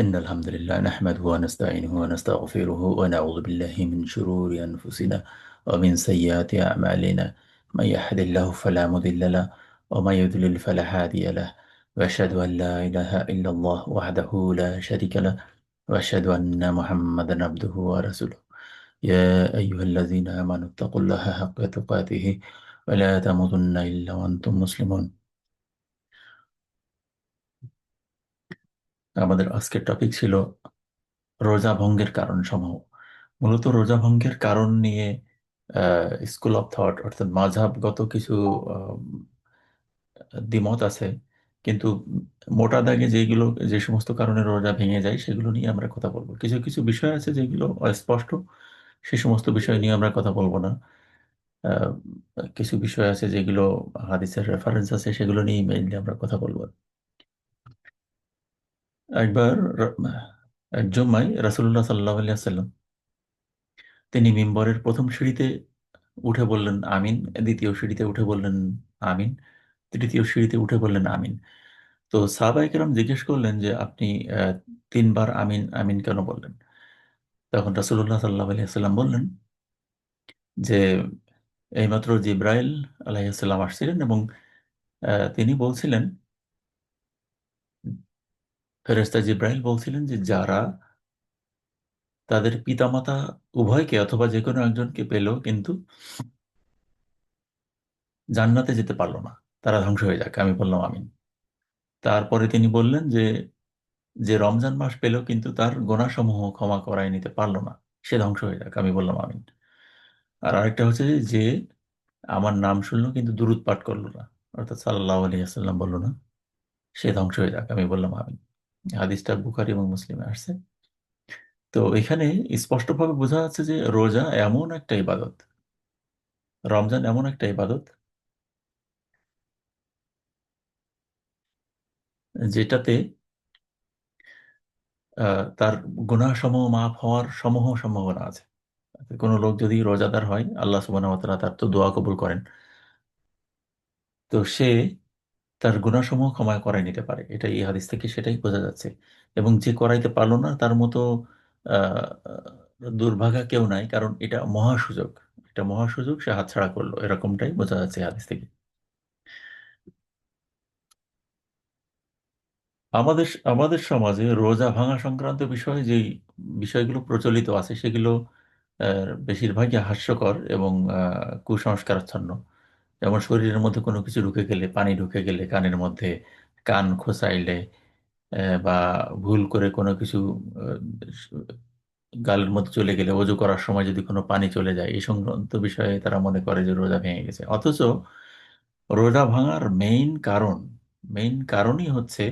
إن الحمد لله نحمده ونستعينه ونستغفره ونعوذ بالله من شرور أنفسنا ومن سيئات أعمالنا. من يهد الله فلا مضل له ومن يضلل فلا هادي له. وأشهد أن لا إله إلا الله وحده لا شريك له وأشهد أن محمدا عبده ورسوله. يا أيها الذين آمنوا اتقوا الله حق تقاته ولا تموتن إلا وأنتم مسلمون. আমাদের আজকের টপিক ছিল রোজা ভঙ্গের কারণসমূহ। মূলত রোজা ভঙ্গের কারণ নিয়ে স্কুল অফ থট অর্থাৎ মাযহাবগত কিছু আহ, দ্বিমত আছে, কিন্তু মোটা দাগে যেগুলো যে সমস্ত কারণে রোজা ভেঙে যায় সেগুলো নিয়ে আমরা কথা বলবো। কিছু কিছু বিষয় আছে যেগুলো অস্পষ্ট, সে সমস্ত বিষয় নিয়ে আমরা কথা বলবো না। আহ, কিছু বিষয় আছে যেগুলো হাদিসের রেফারেন্স আছে, সেগুলো নিয়ে মেইনলি আমরা কথা বলবো। একবার র- এক জুম্মায় রাসূলুল্লাহ সাল্লাল্লাহু আলাইহি ওয়াসাল্লাম তিনি মিম্বরের প্রথম সিঁড়িতে উঠে বললেন আমিন, দ্বিতীয় সিঁড়িতে উঠে বললেন আমিন, তৃতীয় সিঁড়িতে উঠে বললেন আমিন। তো সাহাবায়ে কেরাম জিজ্ঞেস করলেন যে আপনি আহ, তিনবার আমিন আমিন কেন বললেন? তখন রাসূলুল্লাহ সাল্লাল্লাহু আলাইহি ওয়াসাল্লাম বললেন যে এইমাত্র জিব্রাইল আলাইহিস সালাম আসছিলেন এবং তিনি বলছিলেন, ফেরেশতা জিব্রাইল বলছিলেন যে যারা তাদের পিতামাতা উভয়কে অথবা যে কোনো একজনকে পেল কিন্তু জান্নাতে যেতে পারলো না, তারা ধ্বংস হয়ে যাক। আমি বললাম আমিন। তারপরে তিনি বললেন যে যে রমজান মাস পেল কিন্তু তার গোনাসমূহ ক্ষমা করায় নিতে পারলো না, সে ধ্বংস হয়ে যাক। আমি বললাম আমিন। আর আরেকটা হচ্ছে যে আমার নাম শুনলো কিন্তু দুরূদ পাঠ করলো না, অর্থাৎ সাল্লাল্লাহু আলাইহি ওয়াসাল্লাম বললো না, সে ধ্বংস হয়ে যাক। আমি বললাম আমিন। হাদিসটা বুখারী এবং মুসলিমে আসছে। তো এখানে স্পষ্টভাবে বোঝা যাচ্ছে যে রোজা এমন একটা ইবাদত, রমজান এমন একটা ইবাদত যেটাতে তার গুনাহসমূহ মাফ হওয়ার সমূহ সম্ভাবনা আছে। কোনো লোক যদি রোজাদার হয়, আল্লাহ সুবহানাহু ওয়া তাআলা তার তো দোয়া কবুল করেন। তো সে তার গুনাহসমূহ ক্ষমা করায় নিতে পারে, এটা এই হাদিস থেকে সেটাই বোঝা যাচ্ছে। এবং যে করাইতে পারলো না তার মতো আহ, দুর্ভাগা কেউ নাই, কারণ এটা মহাসুযোগ, এটা মহাসুযোগ সে হাতছাড়া করলো, এরকমটাই বোঝা যাচ্ছে এই হাদিস থেকে। আমাদের আমাদের সমাজে রোজা ভাঙা সংক্রান্ত বিষয়ে যে বিষয়গুলো প্রচলিত আছে সেগুলো বেশিরভাগই হাস্যকর এবং কুসংস্কারাচ্ছন্ন। যেমন শরীরের মধ্যে কোনো কিছু ঢুকে গেলে, পানি ঢুকে গেলে কানের মধ্যে, কান খোঁচাইলে, বা ভুল করে কোনো কিছু গালের মধ্যে চলে গেলে, অজু করার সময় যদি কোনো পানি চলে যায়, এই সংক্রান্ত বিষয়ে তারা মনে করে যে রোজা ভেঙে গেছে। অথচ রোজা ভাঙার মেইন কারণই হচ্ছে,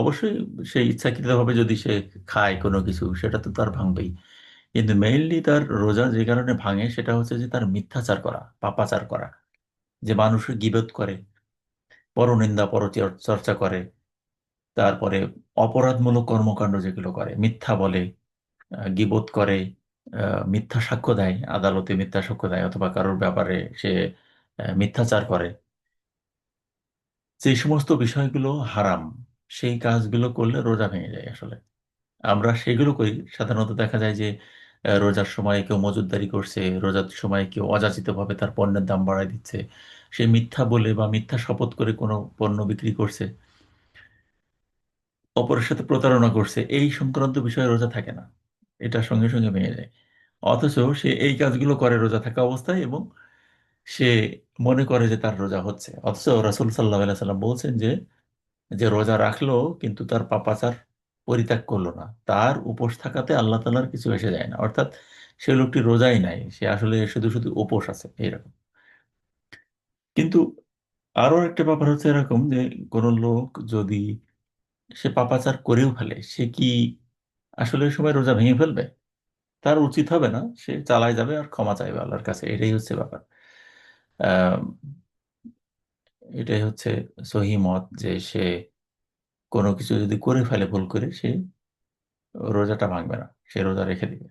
অবশ্যই সে ইচ্ছাকৃতভাবে যদি সে খায় কোনো কিছু সেটা তো তার ভাঙবেই, কিন্তু মেইনলি তার রোজা যে কারণে ভাঙে সেটা হচ্ছে যে তার মিথ্যাচার করা, পাপাচার করা। যে মানুষের গীবত করে, পরনিন্দা পরচর্চা করে, তারপরে অপরাধমূলক কর্মকাণ্ড যেগুলো করে, মিথ্যা বলে, গীবত করে, মিথ্যা সাক্ষ্য দেয়, আদালতে মিথ্যা সাক্ষ্য দেয়, অথবা কারোর ব্যাপারে সে মিথ্যাচার করে, যে সমস্ত বিষয়গুলো হারাম, সেই কাজগুলো করলে রোজা ভেঙে যায় আসলে। আমরা সেগুলো করি। সাধারণত দেখা যায় যে রোজার সময় কেউ মজুতদারি করছে, রোজার সময় কেউ অযাচিতভাবে তার পণ্যের দাম বাড়ায় দিচ্ছে, সে মিথ্যা বলে বা মিথ্যা শপথ করে কোনো পণ্য বিক্রি করছে, অপরের সাথে প্রতারণা করছে, এই সংক্রান্ত বিষয়ে রোজা থাকে না, এটা সঙ্গে সঙ্গে ভেঙে যায়। অথচ সে এই কাজগুলো করে রোজা থাকা অবস্থায়, এবং সে মনে করে যে তার রোজা হচ্ছে। অথচ রাসূল সাল্লাল্লাহু আলাইহি সাল্লাম বলছেন যে যে রোজা রাখলো কিন্তু তার পাপাচার পরিত্যাগ করলো না, তার উপোস থাকাতে আল্লাহ তাআলার কিছু এসে যায় না। অর্থাৎ সে লোকটি রোজাই নাই, সে আসলে শুধু শুধু উপোস আছে এইরকম। কিন্তু আরো একটা ব্যাপার হচ্ছে এরকম যে কোনো লোক যদি সে পাপাচার করেও ফেলে, সে কি আসলে ওই সময় রোজা ভেঙে ফেলবে? তার উচিত হবে না, সে চালায় যাবে আর ক্ষমা চাইবে আল্লাহর কাছে, এটাই হচ্ছে ব্যাপার। আহ, এটাই হচ্ছে সহি মত যে সে কোনো কিছু যদি করে ফেলে ভুল করে, সে রোজাটা ভাঙবে না, সে রোজা রেখে দিবে।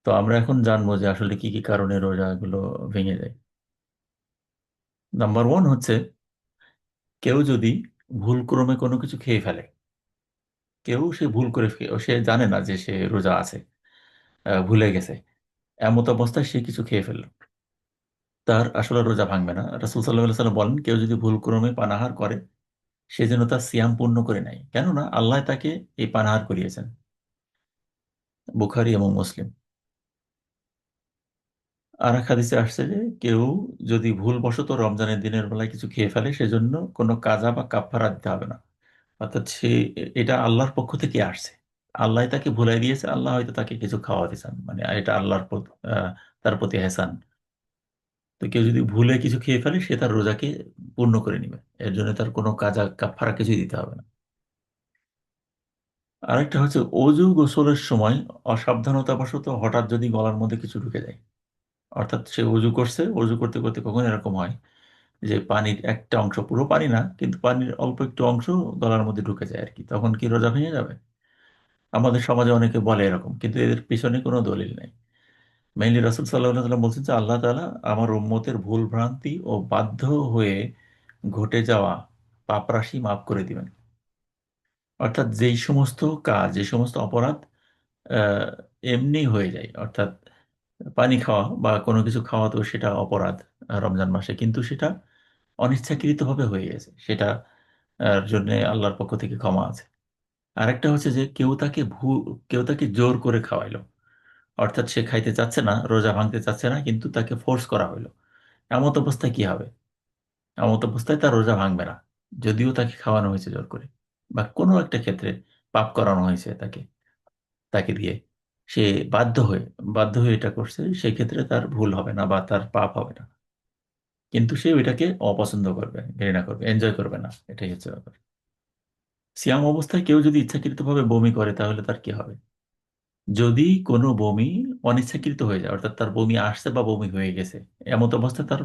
তো আমরা এখন জানবো যে আসলে কি কি কারণে রোজাগুলো ভেঙে যায়। নাম্বার ওয়ান হচ্ছে, কেউ যদি ভুলক্রমে কোনো কিছু খেয়ে ফেলে, কেউ সে ভুল করে সে জানে না যে সে রোজা আছে, ভুলে গেছে, এমত অবস্থায় সে কিছু খেয়ে ফেললো, তার আসলে রোজা ভাঙবে না। রাসূল সাল্লাল্লাহু আলাইহি সাল্লাম বলেন, কেউ যদি ভুলক্রমে পানাহার করে সে যেন তার সিয়াম পূর্ণ করে নেয়, কেননা আল্লাহ তাকে এই পানাহার করিয়েছেন। বুখারী এবং মুসলিম। আর এক হাদিসে আসছে যে কেউ যদি ভুলবশত রমজানের দিনের বেলায় কিছু খেয়ে ফেলে সেজন্য কোনো কাজা বা কাফফারা দিতে হবে না। অর্থাৎ সে, এটা আল্লাহর পক্ষ থেকে আসছে, আল্লাহ তাকে ভুলাই দিয়েছে, আল্লাহ হয়তো তাকে কিছু খাওয়াতে চান, মানে এটা আল্লাহর তার প্রতি এহসান। তো কেউ যদি ভুলে কিছু খেয়ে ফেলে সে তার রোজাকে পূর্ণ করে নেবে, এর জন্য তার কোনো কাজা কাফফারা কিছুই দিতে হবে না। আরেকটা হচ্ছে অজু গোসলের সময় অসাবধানতাবশত হঠাৎ যদি গলার মধ্যে কিছু ঢুকে যায়, অর্থাৎ সে অজু করছে, অজু করতে করতে কখন এরকম হয় যে পানির একটা অংশ, পুরো পানি না কিন্তু পানির অল্প একটু অংশ গলার মধ্যে ঢুকে যায় আর কি, তখন কি রোজা ভেঙে যাবে? আমাদের সমাজে অনেকে বলে এরকম, কিন্তু এদের পিছনে কোনো দলিল নেই। মেইনলি রাসূল সাল্লাল্লাহু আলাইহি ওয়াসাল্লাম বলছেন যে আল্লাহ তাআলা আমার উম্মতের ভুল ভ্রান্তি ও বাধ্য হয়ে ঘটে যাওয়া পাপরাশি মাফ করে দিবেন। অর্থাৎ যেই সমস্ত কাজ, যে সমস্ত অপরাধ আহ, এমনি হয়ে যায়, অর্থাৎ পানি খাওয়া বা কোনো কিছু খাওয়া, তো সেটা অপরাধ রমজান মাসে, কিন্তু সেটা অনিচ্ছাকৃতভাবে হয়ে গেছে, সেটা জন্য আল্লাহর পক্ষ থেকে ক্ষমা আছে। আরেকটা হচ্ছে যে কেউ তাকে জোর করে খাওয়াইলো, অর্থাৎ সে খাইতে চাচ্ছে না, রোজা ভাঙতে চাচ্ছে না, কিন্তু তাকে ফোর্স করা হইলো, এমত অবস্থায় কি হবে? এমত অবস্থায় তার রোজা ভাঙবে না, যদিও তাকে খাওয়ানো হয়েছে জোর করে, বা কোনো একটা ক্ষেত্রে পাপ করানো হয়েছে তাকে, তাকে দিয়ে, সে বাধ্য হয়ে বাধ্য হয়ে এটা করছে, সেই ক্ষেত্রে তার ভুল হবে না বা তার পাপ হবে না, কিন্তু সে ওইটাকে অপছন্দ করবে, ঘৃণা করবে, এনজয় করবে না, এটাই হচ্ছে ব্যাপার। সিয়াম অবস্থায় কেউ যদি ইচ্ছাকৃতভাবে বমি করে তাহলে তার কি হবে? যদি কোনো বমি অনিচ্ছাকৃত হয়ে যায়, অর্থাৎ তার বমি আসছে বা বমি হয়ে গেছে, এমত অবস্থায় তার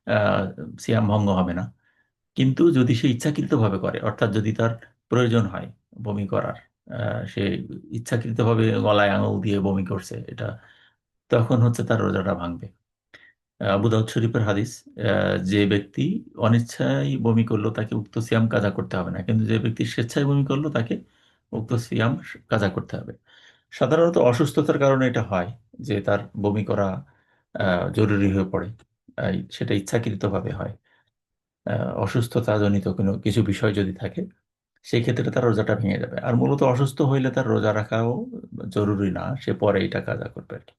আহ, সিয়াম ভঙ্গ হবে না। কিন্তু যদি সে ইচ্ছাকৃতভাবে করে, অর্থাৎ যদি তার প্রয়োজন হয় বমি করার, সে ইচ্ছাকৃতভাবে গলায় আঙুল দিয়ে বমি করছে, এটা তখন হচ্ছে তার রোজাটা ভাঙবে। আবু দাউদ শরীফের হাদিস, যে ব্যক্তি অনিচ্ছায় বমি করলো তাকে উক্ত সিয়াম কাজা করতে হবে না, কিন্তু যে ব্যক্তি স্বেচ্ছায় বমি করলো তাকে উক্ত সিয়াম কাজা করতে হবে। সাধারণত অসুস্থতার কারণে এটা হয়, যে তার বমি করা জরুরি হয়ে পড়ে, সেটা ইচ্ছাকৃতভাবে হয়। অসুস্থতাজনিত কোনো কিছু বিষয় যদি থাকে সেই ক্ষেত্রে তার রোজাটা ভেঙে যাবে, আর মূলত অসুস্থ হইলে তার রোজা রাখাও জরুরি না, সে পরে এটা কাজা করবে আর কি।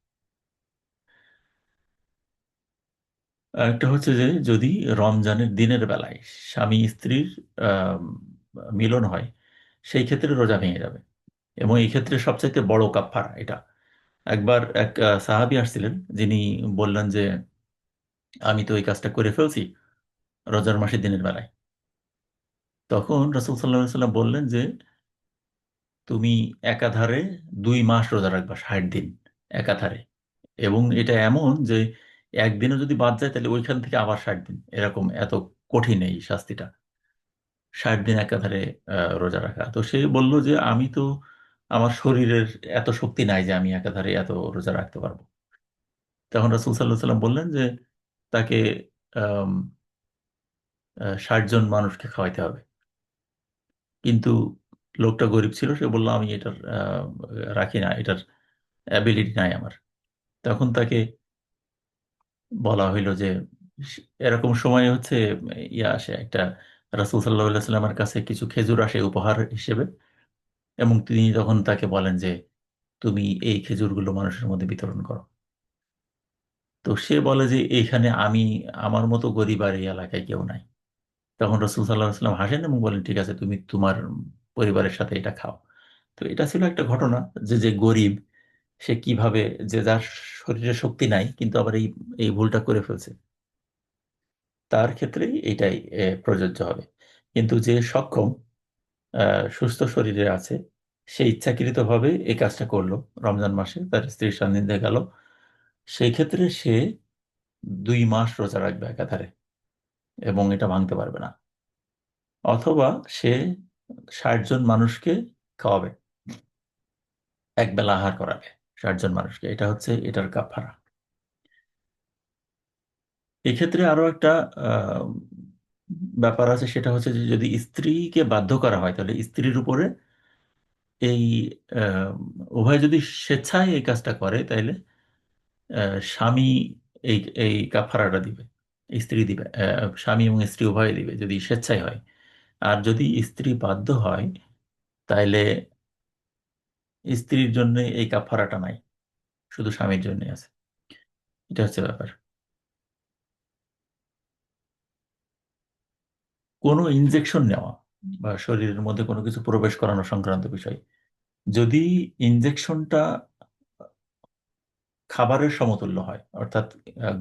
একটা হচ্ছে যে যদি রমজানের দিনের বেলায় স্বামী স্ত্রীর আহ, মিলন হয় সেই ক্ষেত্রে রোজা ভেঙে যাবে, এবং এই ক্ষেত্রে সবচাইতে বড় কাফারা এটা। একবার এক সাহাবী আসছিলেন, যিনি বললেন যে আমি তো এই কাজটা করে ফেলছি রোজার মাসের দিনের বেলায়। তখন রাসূল সাল্লাল্লাহু আলাইহি সাল্লাম বললেন যে তুমি একাধারে 2 মাস রোজা রাখবা, 60 দিন একাধারে। এবং এটা এমন যে একদিনও যদি বাদ যায় তাহলে ওইখান থেকে আবার 60 দিন, এরকম এত কঠিন এই শাস্তিটা, 60 দিন একাধারে রোজা রাখা। তো সে বলল যে আমি তো, আমার শরীরের এত শক্তি নাই যে আমি একাধারে এত রোজা রাখতে পারবো। তখন রাসূল সাল্লাল্লাহু আলাইহি সাল্লাম বললেন যে তাকে 60 জন মানুষকে খাওয়াইতে হবে। কিন্তু লোকটা গরিব ছিল, সে বলল আমি এটার রাখি না, এটার অ্যাবিলিটি নাই আমার। তখন তাকে বলা হইলো যে এরকম সময় হচ্ছে ইয়া আসে একটা, রাসূল সাল্লাল্লাহু আলাইহি সাল্লামের কাছে কিছু খেজুর আসে উপহার হিসেবে, এবং তিনি তখন তাকে বলেন যে তুমি এই খেজুরগুলো মানুষের মধ্যে বিতরণ করো। তো সে বলে যে এইখানে আমি, আমার মতো গরিব আর এই এলাকায় কেউ নাই। তখন রসুল সাল্লাহ সাল্লাম হাসেন এবং বলেন ঠিক আছে, তুমি তোমার পরিবারের সাথে এটা খাও। তো এটা ছিল একটা ঘটনা, যে যে গরিব সে কিভাবে, যে যার শরীরে শক্তি নাই কিন্তু আবার এই এই ভুলটা করে ফেলছে, তার ক্ষেত্রেই এটাই প্রযোজ্য হবে। কিন্তু যে সক্ষম, সুস্থ শরীরে আছে, সে ইচ্ছাকৃতভাবে এই কাজটা করলো রমজান মাসে, তার স্ত্রীর সান্নিধ্যে গেল, সেই ক্ষেত্রে সে 2 মাস রোজা রাখবে একাধারে এবং এটা ভাঙতে পারবে না। অথবা সে 60 জন মানুষকে খাওয়াবে, এক বেলা আহার করাবে 60 জন মানুষকে, এটা হচ্ছে এটার কাফারা। এক্ষেত্রে আরো একটা আহ, ব্যাপার আছে, সেটা হচ্ছে যে যদি স্ত্রীকে বাধ্য করা হয় তাহলে স্ত্রীর উপরে এই আহ, উভয় যদি স্বেচ্ছায় এই কাজটা করে তাইলে স্বামী এই এই কাফারাটা দিবে, স্ত্রী দিবে, স্বামী এবং স্ত্রী উভয় দিবে যদি স্বেচ্ছায় হয়। আর যদি স্ত্রী বাধ্য হয় তাইলে স্ত্রীর জন্য এই কাফারাটা নাই, শুধু স্বামীর জন্য আছে। এটা হচ্ছে ব্যাপার। কোনো ইনজেকশন নেওয়া বা শরীরের মধ্যে কোনো কিছু প্রবেশ করানো সংক্রান্ত বিষয়, যদি ইনজেকশনটা খাবারের সমতুল্য হয়, অর্থাৎ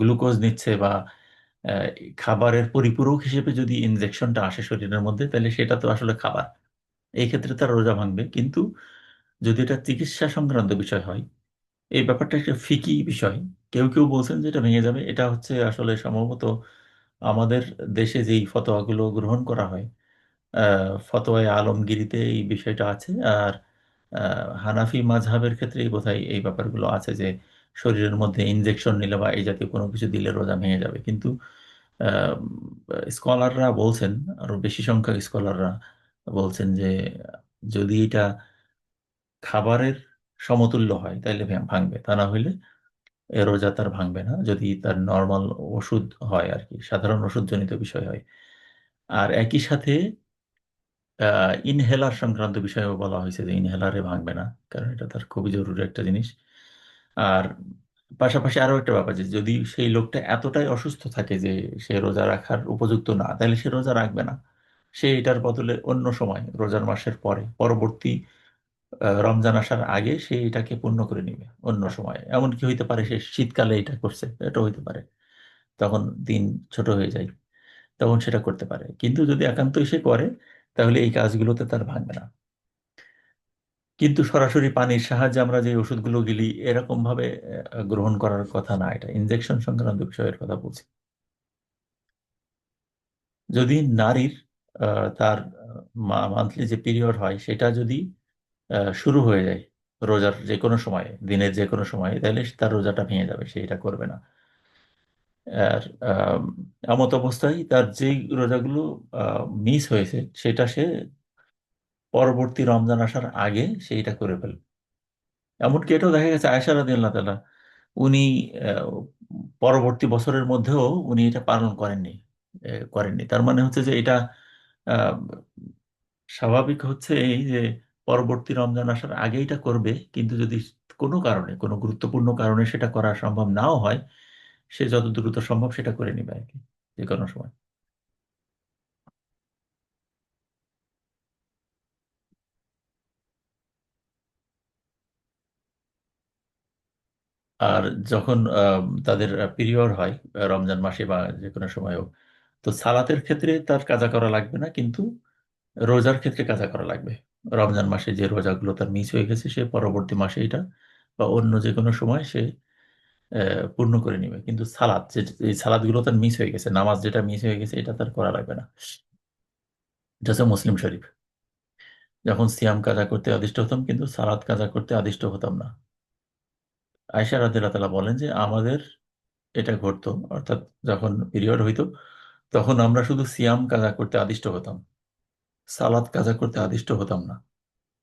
গ্লুকোজ নিচ্ছে বা আহ, খাবারের পরিপূরক হিসেবে যদি ইনজেকশনটা আসে শরীরের মধ্যে, তাহলে সেটা তো আসলে খাবার, এই ক্ষেত্রে তার রোজা ভাঙবে। কিন্তু যদি এটা চিকিৎসা সংক্রান্ত বিষয় হয়, এই ব্যাপারটা একটা ফিকি বিষয়। কেউ কেউ বলছেন যে এটা ভেঙে যাবে। এটা হচ্ছে আসলে সম্ভবত আমাদের দেশে যেই ফতোয়াগুলো গ্রহণ করা হয়, ফতোয়ায়ে আলমগীরিতে এই বিষয়টা আছে। আর হানাফি মাযহাবের ক্ষেত্রেই বোধহয় এই ব্যাপারগুলো আছে যে শরীরের মধ্যে ইনজেকশন নিলে বা এই জাতীয় কোনো কিছু দিলে রোজা ভেঙে যাবে। কিন্তু স্কলাররা বলছেন, আরো বেশি সংখ্যক স্কলাররা বলছেন যে যদি এটা খাবারের সমতুল্য হয় তাহলে ভাঙবে, তা না হইলে এ রোজা তার ভাঙবে না, যদি তার নর্মাল ওষুধ হয় আর কি, সাধারণ ওষুধ জনিত বিষয় হয়। আর একই সাথে ইনহেলার সংক্রান্ত বিষয়েও বলা হয়েছে যে ইনহেলারে ভাঙবে না, কারণ এটা তার খুবই জরুরি একটা জিনিস। আর পাশাপাশি আরো একটা ব্যাপার যে যদি সেই লোকটা এতটাই অসুস্থ থাকে যে সে রোজা রাখার উপযুক্ত না, তাহলে সে রোজা রাখবে না। সে এটার বদলে অন্য সময় রোজার মাসের পরে পরবর্তী রমজান আসার আগে সে এটাকে পূর্ণ করে নিবে অন্য সময়। এমনকি হইতে পারে সে শীতকালে এটা করছে, এটা হইতে পারে, তখন দিন ছোট হয়ে যায়, তখন সেটা করতে পারে। কিন্তু যদি একান্তই সে করে তাহলে এই কাজগুলোতে তার ভাঙবে না। কিন্তু সরাসরি পানির সাহায্যে আমরা যে ওষুধগুলো গিলি এরকম ভাবে গ্রহণ করার কথা না, এটা ইনজেকশন সংক্রান্ত বিষয়ের কথা বলছি। যদি নারীর তার মান্থলি যে পিরিয়ড হয় সেটা যদি শুরু হয়ে যায় রোজার যে কোনো সময়ে, দিনের যে কোনো সময়ে, তাহলে তার রোজাটা ভেঙে যাবে, সে এটা করবে না। আর এমত অবস্থায় তার যেই রোজাগুলো মিস হয়েছে সেটা সে পরবর্তী রমজান আসার আগে সেইটা করে ফেলবে। এমনকি এটাও দেখা গেছে আয়েশা রাদিয়াল্লাহু তাআলা, উনি আহ, পরবর্তী বছরের মধ্যেও উনি এটা পালন করেননি। করেননি তার মানে হচ্ছে যে এটা আহ, স্বাভাবিক হচ্ছে এই যে পরবর্তী রমজান আসার আগে এটা করবে, কিন্তু যদি কোনো কারণে, কোনো গুরুত্বপূর্ণ কারণে সেটা করা সম্ভব নাও হয়, সে যত দ্রুত সম্ভব সেটা করে নিবে আর কি, যে কোনো সময়। আর যখন তাদের পিরিয়ড হয় রমজান মাসে বা যে কোনো সময় হোক, তো সালাতের ক্ষেত্রে তার কাজা করা লাগবে না, কিন্তু রোজার ক্ষেত্রে কাজা করা লাগবে। রমজান মাসে যে রোজাগুলো তার মিস হয়ে গেছে সে পরবর্তী মাসে এটা বা অন্য যে কোনো সময় সে পূর্ণ করে নিবে। কিন্তু সালাদ যে, এই সালাদগুলো তার মিস হয়ে গেছে, নামাজ যেটা মিস হয়ে গেছে এটা তার করা লাগবে না। এটা হচ্ছে মুসলিম শরীফ। যখন সিয়াম কাজা করতে আদিষ্ট হতাম কিন্তু সালাদ কাজা করতে আদিষ্ট হতাম না। আয়েশা রাদিয়াল্লাহু তাআলা বলেন যে আমাদের এটা ঘটতো, অর্থাৎ যখন পিরিয়ড হইতো তখন আমরা শুধু সিয়াম কাজা করতে আদিষ্ট হতাম, সালাদ কাজা করতে আদিষ্ট হতাম না।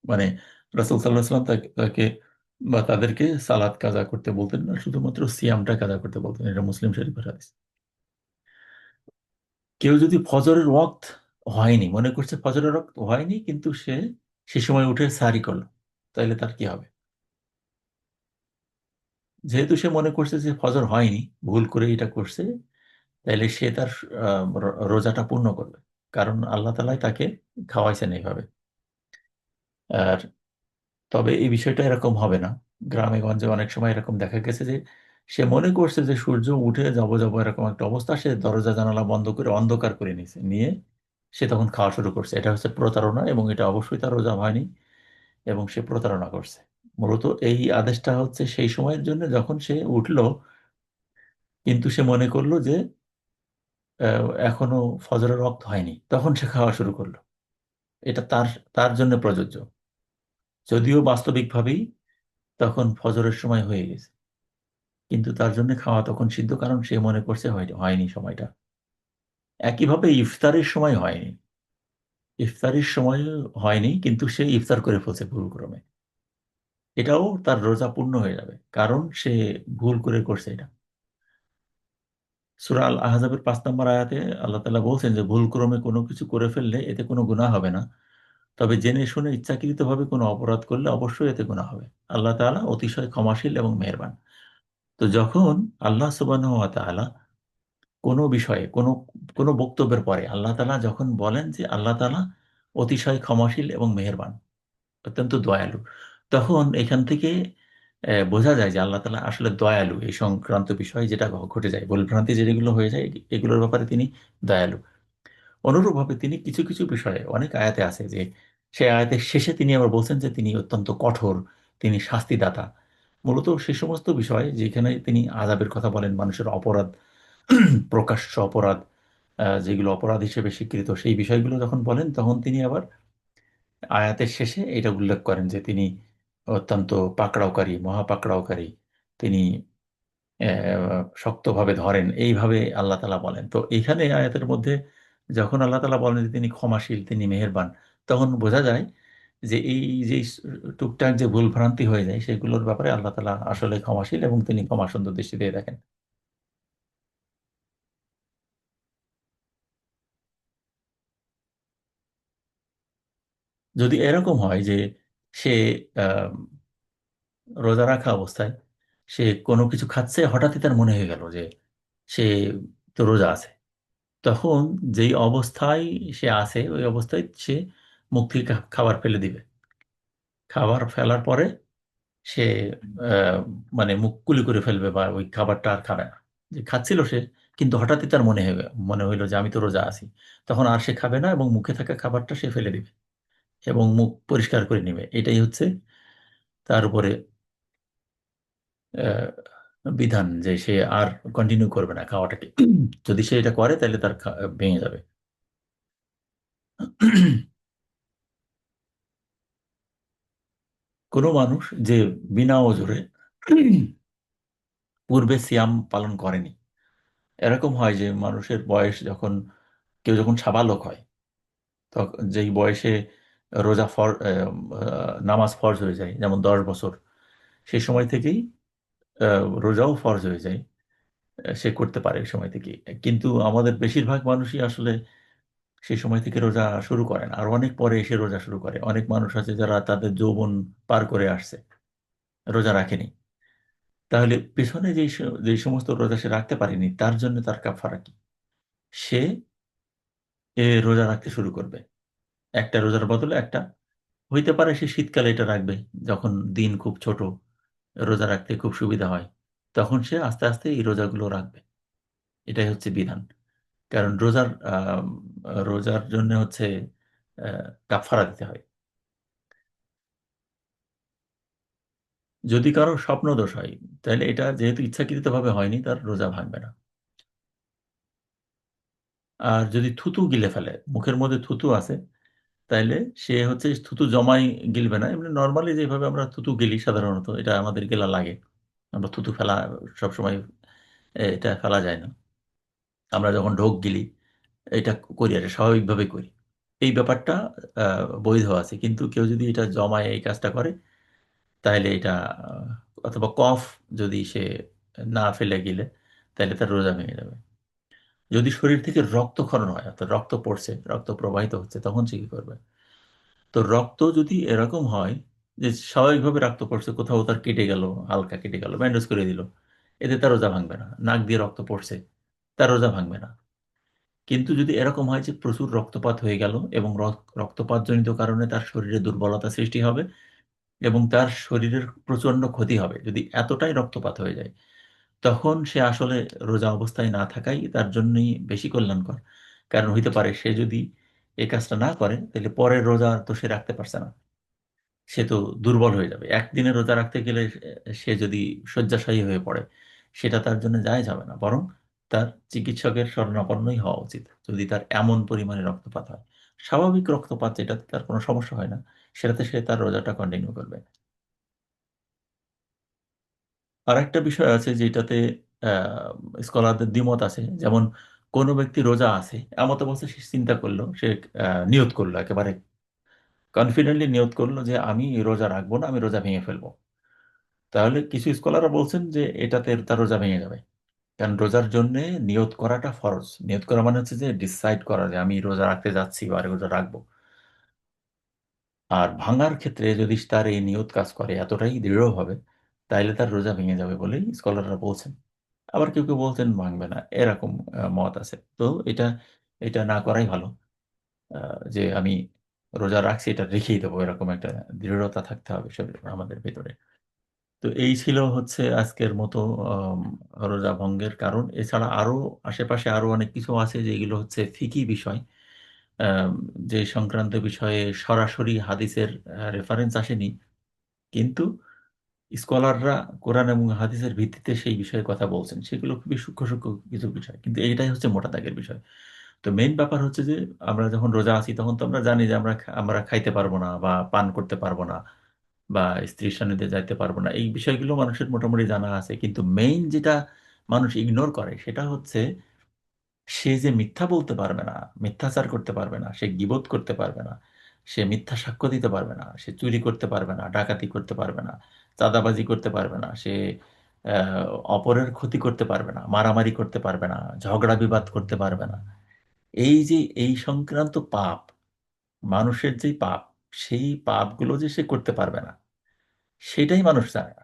মানে রাসূল সাল্লাল্লাহু আলাইহি ওয়াসাল্লাম তাকে বা তাদেরকে সালাত কাজা করতে বলতেন না, শুধুমাত্র সিয়ামটা কাজা করতে বলতেন। এটা মুসলিম শরীফের হাদিস। কেউ যদি ফজরের ওয়াক্ত হয়নি, মনে করছে ফজরের ওয়াক্ত হয়নি কিন্তু সে সে সময় উঠে সাহারি করলো, তাইলে তার কি হবে? যেহেতু সে মনে করছে যে ফজর হয়নি, ভুল করে এটা করছে, তাইলে সে তার রোজাটা পূর্ণ করবে, কারণ আল্লাহ তাআলাই তাকে খাওয়াইছেন এইভাবে। আর তবে এই বিষয়টা এরকম হবে না। গ্রামে গঞ্জে অনেক সময় এরকম দেখা গেছে যে সে মনে করছে যে সূর্য উঠে যাব যাব এরকম একটা অবস্থা, সে দরজা জানালা বন্ধ করে অন্ধকার করে নিয়েছে, নিয়ে সে তখন খাওয়া শুরু করছে। এটা হচ্ছে প্রতারণা এবং এটা অবশ্যই তার রোজা হয়নি এবং সে প্রতারণা করছে। মূলত এই আদেশটা হচ্ছে সেই সময়ের জন্য যখন সে উঠলো কিন্তু সে মনে করলো যে এখনো ফজরের ওয়াক্ত হয়নি, তখন সে খাওয়া শুরু করলো। এটা তার তার জন্য প্রযোজ্য, যদিও বাস্তবিকভাবেই তখন ফজরের সময় হয়ে গেছে, কিন্তু তার জন্য খাওয়া তখন সিদ্ধ, কারণ সে মনে করছে হয়নি সময়টা। একইভাবে ইফতারের সময় হয়নি, ইফতারির সময় হয়নি, কিন্তু সে ইফতার করে ফেলছে ভুলক্রমে, এটাও তার রোজা পূর্ণ হয়ে যাবে, কারণ সে ভুল করে করছে এটা। সূরা আল আহজাবের 5 নম্বর আয়াতে আল্লাহ তাআলা বলছেন যে ভুলক্রমে কোনো কিছু করে ফেললে এতে কোনো গুনাহ হবে না, তবে জেনে শুনে ইচ্ছাকৃতভাবে কোনো অপরাধ করলে অবশ্যই এতে গুনাহ হবে। আল্লাহ তাআলা অতিশয় ক্ষমাশীল এবং মেহেরবান। তো যখন আল্লাহ সুবহানাহু ওয়া তাআলা কোনো বিষয়ে কোনো কোনো বক্তব্যের পরে আল্লাহ তাআলা যখন বলেন যে আল্লাহ তাআলা অতিশয় ক্ষমাশীল এবং মেহেরবান, অত্যন্ত দয়ালু, তখন এখান থেকে বোঝা যায় যে আল্লাহ তাআলা আসলে দয়ালু। এই সংক্রান্ত বিষয় যেটা ঘটে যায়, ভুলভ্রান্তি যেগুলো হয়ে যায়, এগুলোর ব্যাপারে তিনি দয়ালু। অনুরূপভাবে তিনি কিছু কিছু বিষয়ে অনেক আয়াতে আছে যে সে আয়াতের শেষে তিনি আবার বলছেন যে তিনি অত্যন্ত কঠোর, তিনি শাস্তিদাতা। মূলত সে সমস্ত বিষয় যেখানে তিনি আযাবের কথা বলেন, মানুষের অপরাধ, প্রকাশ্য অপরাধ, যেগুলো অপরাধ হিসেবে স্বীকৃত, সেই বিষয়গুলো যখন বলেন তখন তিনি আবার আয়াতের শেষে এটা উল্লেখ করেন যে তিনি অত্যন্ত পাকড়াওকারী, মহাপাকড়াওকারী, তিনি শক্তভাবে ধরেন, এইভাবে আল্লাহ তাআলা বলেন। তো এখানে আয়াতের মধ্যে যখন আল্লাহ তাআলা বলেন যে তিনি ক্ষমাশীল, তিনি মেহেরবান, তখন বোঝা যায় যে এই যে টুকটাক যে ভুলভ্রান্তি হয়ে যায় সেগুলোর ব্যাপারে আল্লাহ তাআলা আসলে ক্ষমাশীল এবং তিনি ক্ষমা সুন্দর দৃষ্টি দিয়ে দেখেন। যদি এরকম হয় যে সে আহ, রোজা রাখা অবস্থায় সে কোনো কিছু খাচ্ছে, হঠাৎই তার মনে হয়ে গেল যে সে তো রোজা আছে, তখন যেই অবস্থায় সে আছে ওই অবস্থায় সে মুখ থেকে খাবার ফেলে দিবে। খাবার ফেলার পরে সে আহ, মানে মুখ কুলি করে ফেলবে বা ওই খাবারটা আর খাবে না। যে খাচ্ছিল সে, কিন্তু হঠাৎই তার মনে হইলো যে আমি তো রোজা আছি, তখন আর সে খাবে না এবং মুখে থাকা খাবারটা সে ফেলে দিবে এবং মুখ পরিষ্কার করে নেবে। এটাই হচ্ছে তার উপরে আহ, বিধান, যে সে আর কন্টিনিউ করবে না খাওয়াটাকে। যদি সে এটা করে তাহলে তার ভেঙে যাবে। কোনো মানুষ যে বিনা ওজরে পূর্বে সিয়াম পালন করেনি, এরকম হয় যে মানুষের বয়স যখন, কেউ যখন সাবালক হয়, তখন যেই বয়সে রোজা নামাজ ফরজ হয়ে যায়, যেমন 10 বছর, সেই সময় থেকেই রোজাও ফরজ হয়ে যায়। সে করতে পারে ওই সময় থেকেই। কিন্তু আমাদের বেশিরভাগ মানুষই আসলে সেই সময় থেকে রোজা শুরু করেন, আর অনেক পরে এসে রোজা শুরু করে। অনেক মানুষ আছে যারা তাদের যৌবন পার করে আসছে, রোজা রাখেনি। তাহলে পেছনে যেই সমস্ত রোজা সে রাখতে পারেনি, তার জন্য তার কাফারা কি? সে রোজা রাখতে শুরু করবে, একটা রোজার বদলে একটা। হইতে পারে সে শীতকালে এটা রাখবে, যখন দিন খুব ছোট, রোজা রাখতে খুব সুবিধা হয়, তখন সে আস্তে আস্তে এই রোজাগুলো রাখবে। এটাই হচ্ছে বিধান। কারণ রোজার জন্য হচ্ছে কাফারা দিতে হয়। যদি কারো স্বপ্ন দোষ হয়, তাহলে এটা যেহেতু ইচ্ছাকৃতভাবে হয়নি, তার রোজা ভাঙবে না। আর যদি থুতু গিলে ফেলে, মুখের মধ্যে থুতু আছে, তাইলে সে হচ্ছে থুতু জমাই গিলবে না। এমনি নর্মালি যেভাবে আমরা থুতু গিলি সাধারণত, এটা আমাদের গেলা লাগে, আমরা থুতু ফেলা সবসময় এটা ফেলা যায় না। আমরা যখন ঢোক গিলি এটা করি, আর স্বাভাবিকভাবে করি। এই ব্যাপারটা বৈধ আছে, কিন্তু কেউ যদি এটা জমায় এই কাজটা করে, তাহলে এটা অথবা কফ যদি সে না ফেলে গেলে, তাহলে তার রোজা ভেঙে যাবে। যদি শরীর থেকে রক্তক্ষরণ হয়, অর্থাৎ রক্ত পড়ছে, রক্ত প্রবাহিত হচ্ছে, তখন সে কি করবে? তো রক্ত যদি এরকম হয় যে স্বাভাবিকভাবে রক্ত পড়ছে, কোথাও তার কেটে গেল, হালকা কেটে গেল, ব্যান্ডেজ করে দিল, এতে তার রোজা ভাঙবে না। নাক দিয়ে রক্ত পড়ছে, তার রোজা ভাঙবে না। কিন্তু যদি এরকম হয় যে প্রচুর রক্তপাত হয়ে গেল এবং রক্তপাতজনিত কারণে তার শরীরে দুর্বলতা সৃষ্টি হবে এবং তার শরীরের প্রচণ্ড ক্ষতি হবে, যদি এতটাই রক্তপাত হয়ে যায়, তখন সে আসলে রোজা অবস্থায় না থাকাই তার জন্যই বেশি কল্যাণকর। কারণ হইতে পারে সে যদি এই কাজটা না করে, তাহলে পরের রোজা তো সে রাখতে পারছে না, সে তো দুর্বল হয়ে যাবে। একদিনে রোজা রাখতে গেলে সে যদি শয্যাশায়ী হয়ে পড়ে, সেটা তার জন্য যায় যাবে না, বরং তার চিকিৎসকের শরণাপন্নই হওয়া উচিত যদি তার এমন পরিমাণে রক্তপাত হয়। স্বাভাবিক রক্তপাত যেটাতে তার কোনো সমস্যা হয় না, সেটাতে সে তার রোজাটা কন্টিনিউ করবে। আর একটা বিষয় আছে যেটাতে স্কলারদের দ্বিমত আছে, যেমন কোনো ব্যক্তি রোজা আছে এমত অবস্থা সে চিন্তা করলো, সে নিয়ত করলো, একেবারে কনফিডেন্টলি নিয়ত করলো যে আমি রোজা রাখবো না, আমি রোজা ভেঙে ফেলবো। তাহলে কিছু স্কলাররা বলছেন যে এটাতে তার রোজা ভেঙে যাবে। কারণ রোজার জন্য নিয়ত করাটা ফরজ। নিয়ত করা মানে হচ্ছে যে ডিসাইড করা যে আমি রোজা রাখতে যাচ্ছি বা রোজা রাখবো। আর ভাঙার ক্ষেত্রে যদি তার এই নিয়ত কাজ করে এতটাই দৃঢ়ভাবে, তাইলে তার রোজা ভেঙে যাবে বলেই স্কলাররা বলছেন। আবার কেউ কেউ বলছেন ভাঙবে না, এরকম মত আছে। তো এটা এটা না করাই ভালো। যে আমি রোজা রাখছি এটা রেখেই দেবো, এরকম একটা দৃঢ়তা থাকতে হবে আমাদের ভেতরে। তো এই ছিল হচ্ছে আজকের মতো আম, রোজা ভঙ্গের কারণ। এছাড়া আরো আশেপাশে আরো অনেক কিছু আছে যেগুলো হচ্ছে ফিকি বিষয়, আম, যে সংক্রান্ত বিষয়ে সরাসরি হাদিসের রেফারেন্স আসেনি, কিন্তু স্কলাররা কোরআন এবং হাদিসের ভিত্তিতে সেই বিষয়ে কথা বলছেন। সেগুলো খুবই সূক্ষ্ম সূক্ষ্ম কিছু বিষয়, কিন্তু এইটাই হচ্ছে মোটা দাগের বিষয়। তো মেইন ব্যাপার হচ্ছে যে আমরা যখন রোজা আছি তখন তো আমরা জানি যে আমরা খাইতে পারবো না বা পান করতে পারবো না বা স্ত্রীর সান্নিধ্যে যাইতে পারবো না, এই বিষয়গুলো মানুষের মোটামুটি জানা আছে। কিন্তু মেইন যেটা মানুষ ইগনোর করে সেটা হচ্ছে সে যে মিথ্যা বলতে পারবে না, মিথ্যাচার করতে পারবে না, সে গীবত করতে পারবে না, সে মিথ্যা সাক্ষ্য দিতে পারবে না, সে চুরি করতে পারবে না, ডাকাতি করতে পারবে না, চাঁদাবাজি করতে পারবে না, সে অপরের ক্ষতি করতে পারবে না, মারামারি করতে পারবে না, ঝগড়া বিবাদ করতে পারবে না। এই যে এই সংক্রান্ত পাপ, মানুষের যে পাপ, সেই পাপগুলো যে সে করতে পারবে না, সেটাই মানুষ জানে না।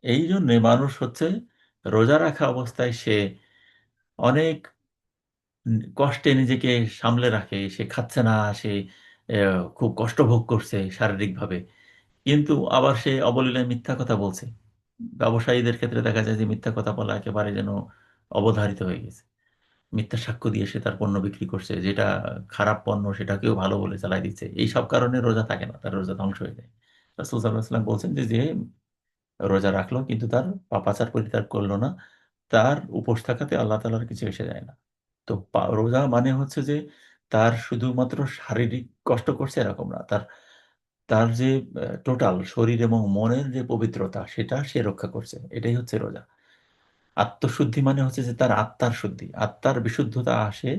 এই জন্যে মানুষ হচ্ছে রোজা রাখা অবস্থায় সে অনেক কষ্টে নিজেকে সামলে রাখে, সে খাচ্ছে না, সে খুব কষ্ট ভোগ করছে শারীরিকভাবে, কিন্তু আবার সে অবলীলায় মিথ্যা কথা বলছে। ব্যবসায়ীদের ক্ষেত্রে দেখা যায় যে মিথ্যা কথা বলা একেবারে যেন অবধারিত হয়ে গেছে। মিথ্যা সাক্ষ্য দিয়ে সে তার পণ্য বিক্রি করছে, যেটা খারাপ পণ্য সেটাকেও ভালো বলে চালাই দিচ্ছে। এই সব কারণে রোজা থাকে না, তার রোজা ধ্বংস হয়ে যায়। রাসূল সাল্লাল্লাহু আলাইহি ওয়াসাল্লাম বলছেন যে যে রোজা রাখলো কিন্তু তার পাপাচার পরিত্যাগ করলো না, তার উপোস থাকাতে আল্লাহ তাআলার কিছু এসে যায় না। তো রোজা মানে হচ্ছে যে তার শুধুমাত্র শারীরিক কষ্ট করছে এরকম না, তার তার যে টোটাল শরীর এবং মনের যে পবিত্রতা সেটা সে রক্ষা করছে, এটাই হচ্ছে রোজা। আত্মশুদ্ধি মানে হচ্ছে যে তার আত্মার শুদ্ধি, আত্মার বিশুদ্ধতা আসে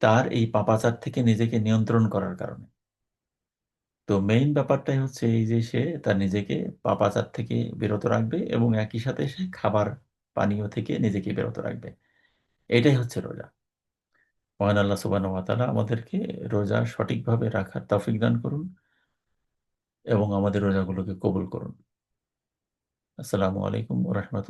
তার এই পাপাচার থেকে নিজেকে নিয়ন্ত্রণ করার কারণে। তো মেইন ব্যাপারটাই হচ্ছে এই যে সে তার নিজেকে পাপাচার থেকে বিরত রাখবে এবং একই সাথে সে খাবার পানীয় থেকে নিজেকে বিরত রাখবে। এটাই হচ্ছে রোজা। মহান আল্লাহ সুবহানাহু ওয়া তাআলা আমাদেরকে রোজা সঠিকভাবে রাখার তৌফিক দান করুন এবং আমাদের রোজাগুলোকে কবুল করুন। আসসালামু আলাইকুম ওয়া রাহমাতুল্লাহ।